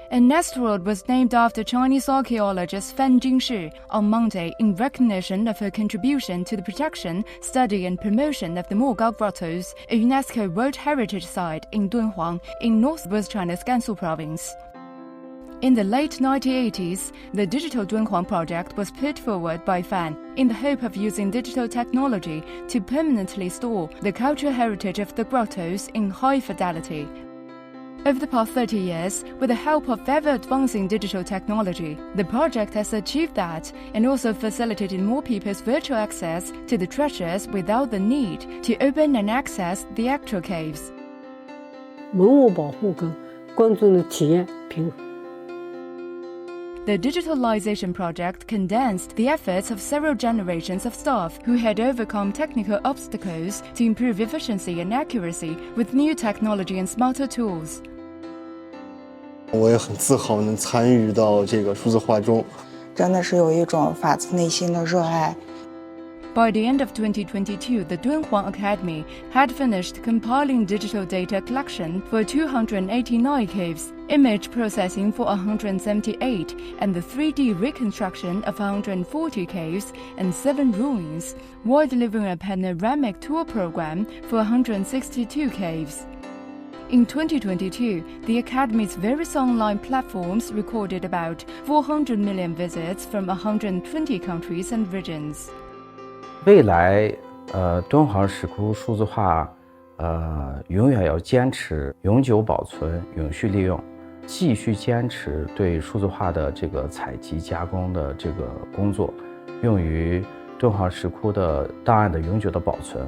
An asteroid was named after Chinese archaeologist Fan Jingshi on Monday in recognition of her contribution to the protection, study and promotion of the Mogoؤ grottos, a UNESCO World Heritage Site in Dunhuang in northwest China's Gansu province. In the late 1980s, the Digital Dunhuang project was put forward by Fan in the hope of using digital technology to permanently store the cultural heritage of the grottos in high fidelity. Over the past 30 years, with the help of ever-advancing digital technology, the project has achieved that and also facilitated more people's virtual access to the treasures without the need to open and access the actual caves. 文物保护跟观众的体验平衡。The digitalization project condensed the efforts of several generations of staff who had overcome technical obstacles to improve efficiency and accuracy with new technology and smarter tools. 我也很自豪能参与到这个数字化中，真的是有一种发自内心的热爱。By the end of 2022, the Dunhuang Academy had finished compiling digital data collection for 289 caves, image processing for 178, and the 3D reconstruction of 140 caves and 7 ruins, while delivering a panoramic tour program for 162 caves. In 2022, the Academy's various online platforms recorded about 400 million visits from 120 countries and regions. 未来，敦煌石窟数字化，永远要坚持永久保存、永续利用，继续坚持对数字化的这个采集加工的这个工作，用于敦煌石窟的档案的永久的保存。